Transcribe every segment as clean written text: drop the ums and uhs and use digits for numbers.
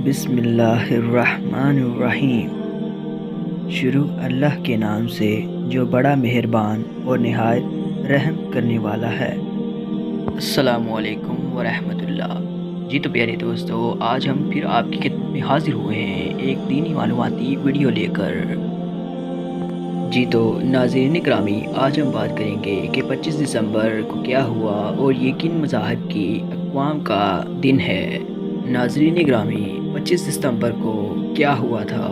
بسم اللہ الرحمن الرحیم۔ شروع اللہ کے نام سے جو بڑا مہربان اور نہایت رحم کرنے والا ہے۔ السلام علیکم ورحمۃ اللہ۔ جی تو پیارے دوستو، آج ہم پھر آپ کی خدمت میں حاضر ہوئے ہیں ایک دینی معلوماتی ویڈیو لے کر۔ جی تو ناظرین گرامی، آج ہم بات کریں گے کہ 25 دسمبر کو کیا ہوا اور یہ کن مذاہب کی اقوام کا دن ہے۔ ناظرین گرامی، 25 دسمبر کو کیا ہوا تھا؟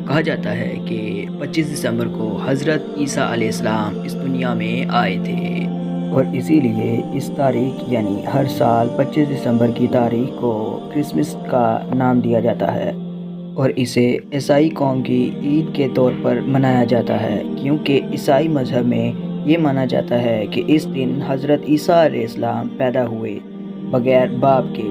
کہا جاتا ہے کہ 25 دسمبر کو حضرت عیسیٰ علیہ السلام اس دنیا میں آئے تھے، اور اسی لیے اس تاریخ یعنی ہر سال 25 دسمبر کی تاریخ کو کرسمس کا نام دیا جاتا ہے، اور اسے عیسائی قوم کی عید کے طور پر منایا جاتا ہے، کیونکہ عیسائی مذہب میں یہ مانا جاتا ہے کہ اس دن حضرت عیسیٰ علیہ السلام پیدا ہوئے بغیر باپ کے۔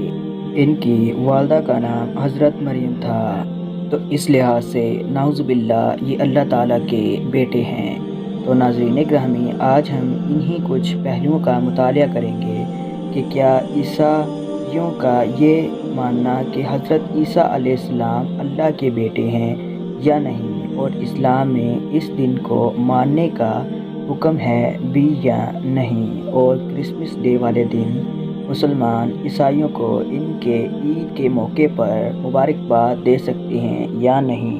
ان کی والدہ کا نام حضرت مریم تھا، تو اس لحاظ سے نعوذ باللہ یہ اللہ تعالیٰ کے بیٹے ہیں۔ تو ناظرین گرامی، آج ہم انہی کچھ پہلوؤں کا مطالعہ کریں گے کہ کیا عیسائیوں کا یہ ماننا کہ حضرت عیسیٰ علیہ السلام اللہ کے بیٹے ہیں یا نہیں، اور اسلام میں اس دن کو ماننے کا حکم ہے بھی یا نہیں، اور کرسمس ڈے والے دن مسلمان عیسائیوں کو ان کے عید کے موقع پر مبارکباد دے سکتے ہیں یا نہیں۔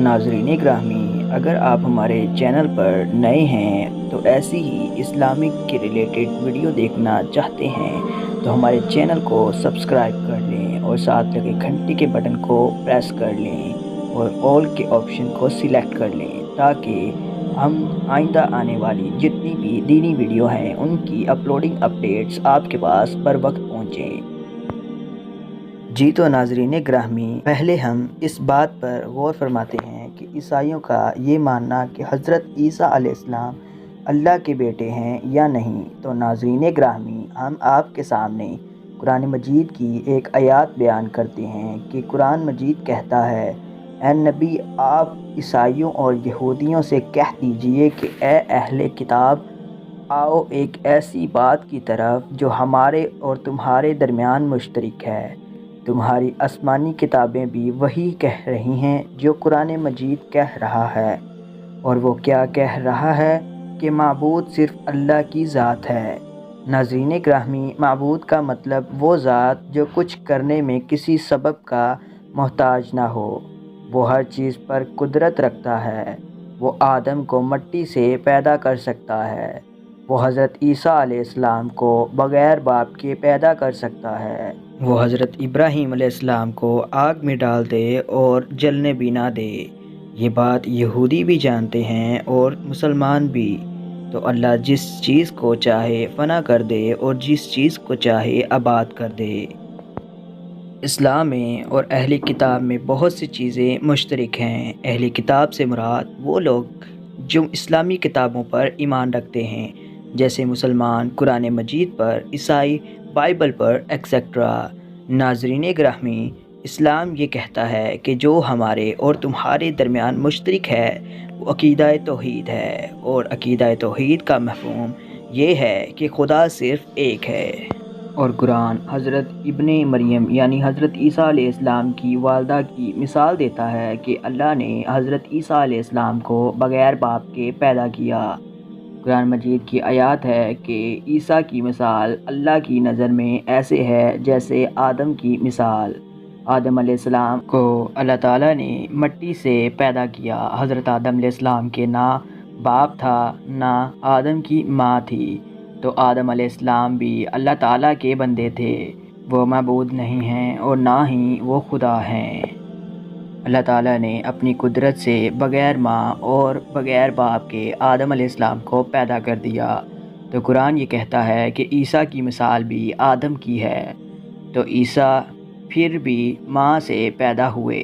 ناظرین گرامی، اگر آپ ہمارے چینل پر نئے ہیں تو ایسی ہی اسلامک کے ریلیٹڈ ویڈیو دیکھنا چاہتے ہیں تو ہمارے چینل کو سبسکرائب کر لیں اور ساتھ لگے گھنٹی کے بٹن کو پریس کر لیں اور آل کے آپشن کو سلیکٹ کر لیں، تاکہ ہم آئندہ آنے والی جتنی بھی دینی ویڈیو ہیں ان کی اپلوڈنگ اپڈیٹس آپ کے پاس پر وقت پہنچیں۔ جی تو ناظرین گرامی، پہلے ہم اس بات پر غور فرماتے ہیں کہ عیسائیوں کا یہ ماننا کہ حضرت عیسیٰ علیہ السلام اللہ کے بیٹے ہیں یا نہیں۔ تو ناظرین گرامی، ہم آپ کے سامنے قرآن مجید کی ایک آیات بیان کرتے ہیں کہ قرآن مجید کہتا ہے، اے نبی، آپ عیسائیوں اور یہودیوں سے کہہ دیجئے کہ اے اہل کتاب، آؤ ایک ایسی بات کی طرف جو ہمارے اور تمہارے درمیان مشترک ہے۔ تمہاری آسمانی کتابیں بھی وہی کہہ رہی ہیں جو قرآن مجید کہہ رہا ہے، اور وہ کیا کہہ رہا ہے کہ معبود صرف اللہ کی ذات ہے۔ ناظرین گرامی، معبود کا مطلب وہ ذات جو کچھ کرنے میں کسی سبب کا محتاج نہ ہو، وہ ہر چیز پر قدرت رکھتا ہے، وہ آدم کو مٹی سے پیدا کر سکتا ہے، وہ حضرت عیسیٰ علیہ السلام کو بغیر باپ کے پیدا کر سکتا ہے، وہ حضرت ابراہیم علیہ السلام کو آگ میں ڈال دے اور جلنے بھی نہ دے۔ یہ بات یہودی بھی جانتے ہیں اور مسلمان بھی۔ تو اللہ جس چیز کو چاہے فنا کر دے اور جس چیز کو چاہے آباد کر دے۔ اسلام میں اور اہل کتاب میں بہت سی چیزیں مشترک ہیں۔ اہل کتاب سے مراد وہ لوگ جو اسلامی کتابوں پر ایمان رکھتے ہیں، جیسے مسلمان قرآن مجید پر، عیسائی بائبل پر ایکسیکٹرا۔ ناظرین گرامی، اسلام یہ کہتا ہے کہ جو ہمارے اور تمہارے درمیان مشترک ہے وہ عقیدہ توحید ہے، اور عقیدہ توحید کا مفہوم یہ ہے کہ خدا صرف ایک ہے۔ اور قرآن حضرت ابن مریم یعنی حضرت عیسیٰ علیہ السلام کی والدہ کی مثال دیتا ہے کہ اللہ نے حضرت عیسیٰ علیہ السلام کو بغیر باپ کے پیدا کیا۔ قرآن مجید کی آیات ہے کہ عیسیٰ کی مثال اللہ کی نظر میں ایسے ہے جیسے آدم کی مثال۔ آدم علیہ السلام کو اللہ تعالیٰ نے مٹی سے پیدا کیا۔ حضرت آدم علیہ السلام کے نہ باپ تھا نہ آدم کی ماں تھی، تو آدم علیہ السلام بھی اللہ تعالیٰ کے بندے تھے، وہ معبود نہیں ہیں اور نہ ہی وہ خدا ہیں۔ اللہ تعالیٰ نے اپنی قدرت سے بغیر ماں اور بغیر باپ کے آدم علیہ السلام کو پیدا کر دیا۔ تو قرآن یہ کہتا ہے کہ عیسیٰ کی مثال بھی آدم کی ہے، تو عیسیٰ پھر بھی ماں سے پیدا ہوئے،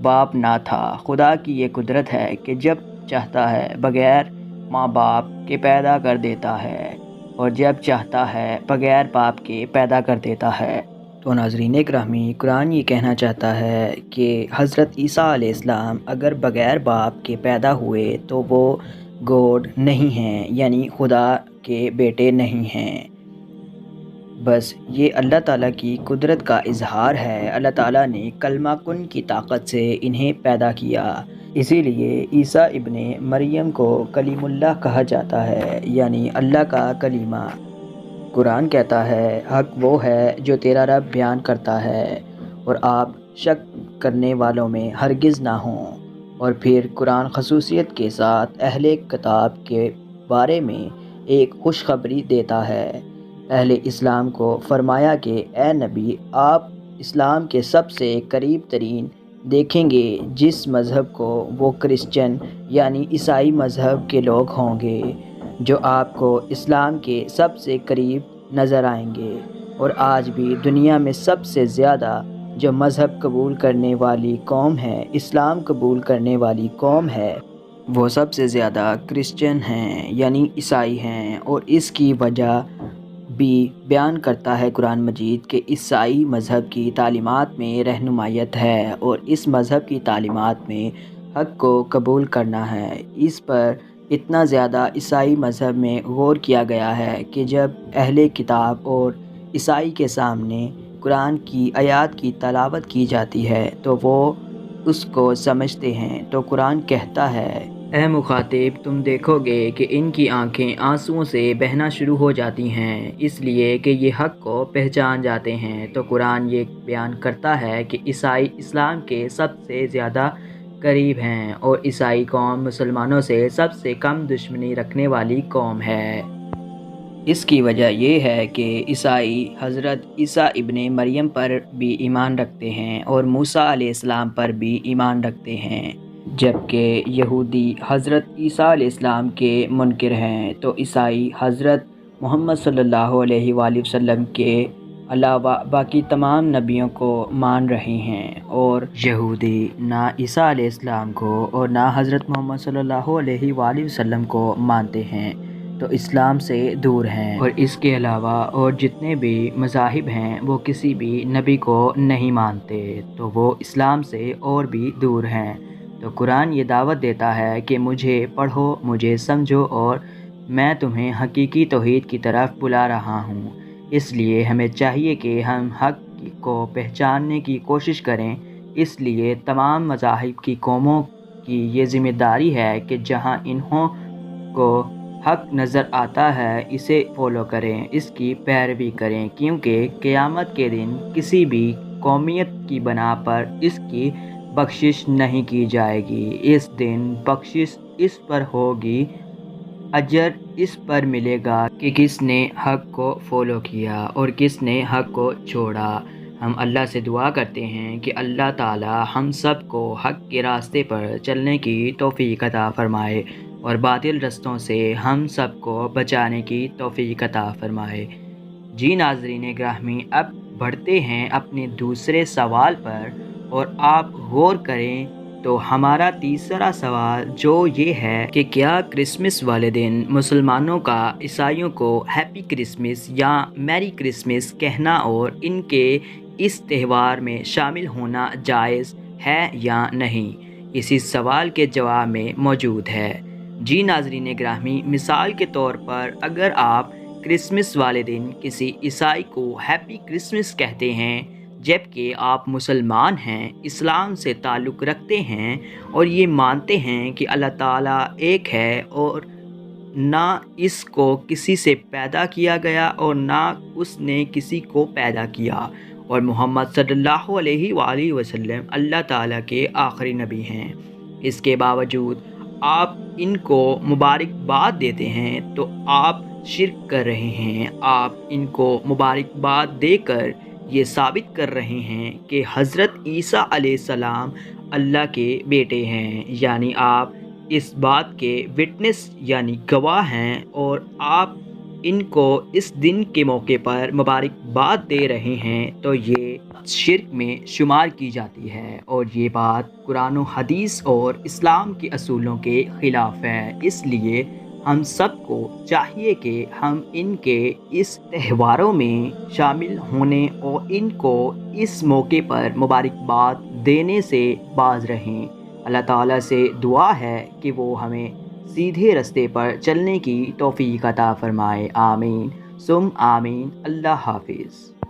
باپ نہ تھا۔ خدا کی یہ قدرت ہے کہ جب چاہتا ہے بغیر ماں باپ کے پیدا کر دیتا ہے، اور جب چاہتا ہے بغیر باپ کے پیدا کر دیتا ہے۔ تو ناظرین گرامی، قرآن یہ کہنا چاہتا ہے کہ حضرت عیسیٰ علیہ السلام اگر بغیر باپ کے پیدا ہوئے تو وہ گوڈ نہیں ہیں، یعنی خدا کے بیٹے نہیں ہیں۔ بس یہ اللہ تعالیٰ کی قدرت کا اظہار ہے۔ اللہ تعالیٰ نے کلمہ کن کی طاقت سے انہیں پیدا کیا، اسی لیے عیسیٰ ابن مریم کو کلیم اللہ کہا جاتا ہے، یعنی اللہ کا کلیمہ۔ قرآن کہتا ہے حق وہ ہے جو تیرا رب بیان کرتا ہے اور آپ شک کرنے والوں میں ہرگز نہ ہوں۔ اور پھر قرآن خصوصیت کے ساتھ اہل کتاب کے بارے میں ایک خوشخبری دیتا ہے۔ اہل اسلام کو فرمایا کہ اے نبی، آپ اسلام کے سب سے قریب ترین دیکھیں گے جس مذہب کو، وہ کرسچن یعنی عیسائی مذہب کے لوگ ہوں گے جو آپ کو اسلام کے سب سے قریب نظر آئیں گے۔ اور آج بھی دنیا میں سب سے زیادہ جو مذہب قبول کرنے والی قوم ہے، اسلام قبول کرنے والی قوم ہے، وہ سب سے زیادہ کرسچن ہیں یعنی عیسائی ہیں۔ اور اس کی وجہ بھی بیان کرتا ہے قرآن مجید کہ عیسائی مذہب کی تعلیمات میں رہنمائیت ہے اور اس مذہب کی تعلیمات میں حق کو قبول کرنا ہے۔ اس پر اتنا زیادہ عیسائی مذہب میں غور کیا گیا ہے کہ جب اہل کتاب اور عیسائی کے سامنے قرآن کی آیات کی تلاوت کی جاتی ہے تو وہ اس کو سمجھتے ہیں، تو قرآن کہتا ہے اے مخاطب، تم دیکھو گے کہ ان کی آنکھیں آنسوؤں سے بہنا شروع ہو جاتی ہیں، اس لیے کہ یہ حق کو پہچان جاتے ہیں۔ تو قرآن یہ بیان کرتا ہے کہ عیسائی اسلام کے سب سے زیادہ قریب ہیں اور عیسائی قوم مسلمانوں سے سب سے کم دشمنی رکھنے والی قوم ہے۔ اس کی وجہ یہ ہے کہ عیسائی حضرت عیسیٰ ابن مریم پر بھی ایمان رکھتے ہیں اور موسیٰ علیہ السلام پر بھی ایمان رکھتے ہیں، جبکہ یہودی حضرت عیسیٰ علیہ السلام کے منکر ہیں۔ تو عیسائی حضرت محمد صلی اللہ علیہ وآلہ وسلم کے علاوہ باقی تمام نبیوں کو مان رہے ہیں، اور یہودی نہ عیسیٰ علیہ السلام کو اور نہ حضرت محمد صلی اللہ علیہ وآلہ وسلم کو مانتے ہیں، تو اسلام سے دور ہیں۔ اور اس کے علاوہ اور جتنے بھی مذاہب ہیں وہ کسی بھی نبی کو نہیں مانتے، تو وہ اسلام سے اور بھی دور ہیں۔ تو قرآن یہ دعوت دیتا ہے کہ مجھے پڑھو، مجھے سمجھو، اور میں تمہیں حقیقی توحید کی طرف بلا رہا ہوں۔ اس لیے ہمیں چاہیے کہ ہم حق کو پہچاننے کی کوشش کریں۔ اس لیے تمام مذاہب کی قوموں کی یہ ذمہ داری ہے کہ جہاں انہوں کو حق نظر آتا ہے اسے فالو کریں، اس کی پیروی کریں، کیونکہ قیامت کے دن کسی بھی قومیت کی بنا پر اس کی بخشش نہیں کی جائے گی۔ اس دن بخشش اس پر ہوگی، اجر اس پر ملے گا کہ کس نے حق کو فالو کیا اور کس نے حق کو چھوڑا۔ ہم اللہ سے دعا کرتے ہیں کہ اللہ تعالی ہم سب کو حق کے راستے پر چلنے کی توفیق عطا فرمائے اور باطل رستوں سے ہم سب کو بچانے کی توفیق عطا فرمائے۔ جی ناظرین گرامی، اب بڑھتے ہیں اپنے دوسرے سوال پر، اور آپ غور کریں تو ہمارا تیسرا سوال جو یہ ہے کہ کیا کرسمس والے دن مسلمانوں کا عیسائیوں کو ہیپی کرسمس یا میری کرسمس کہنا اور ان کے اس تہوار میں شامل ہونا جائز ہے یا نہیں؟ اسی سوال کے جواب میں موجود ہے۔ جی ناظرین گرامی، مثال کے طور پر اگر آپ کرسمس والے دن کسی عیسائی کو ہیپی کرسمس کہتے ہیں جبکہ آپ مسلمان ہیں، اسلام سے تعلق رکھتے ہیں اور یہ مانتے ہیں کہ اللہ تعالیٰ ایک ہے اور نہ اس کو کسی سے پیدا کیا گیا اور نہ اس نے کسی کو پیدا کیا، اور محمد صلی اللہ علیہ وآلہ وسلم اللہ تعالیٰ کے آخری نبی ہیں، اس کے باوجود آپ ان کو مبارکباد دیتے ہیں تو آپ شرک کر رہے ہیں۔ آپ ان کو مبارکباد دے کر یہ ثابت کر رہے ہیں کہ حضرت عیسیٰ علیہ السلام اللہ کے بیٹے ہیں، یعنی آپ اس بات کے وٹنس یعنی گواہ ہیں، اور آپ ان کو اس دن کے موقع پر مبارکباد دے رہے ہیں تو یہ شرک میں شمار کی جاتی ہے، اور یہ بات قرآن و حدیث اور اسلام کے اصولوں کے خلاف ہے۔ اس لیے ہم سب کو چاہیے کہ ہم ان کے اس تہواروں میں شامل ہونے اور ان کو اس موقع پر مبارکباد دینے سے باز رہیں۔ اللہ تعالیٰ سے دعا ہے کہ وہ ہمیں سیدھے رستے پر چلنے کی توفیق عطا فرمائے، آمین سم آمین۔ اللہ حافظ۔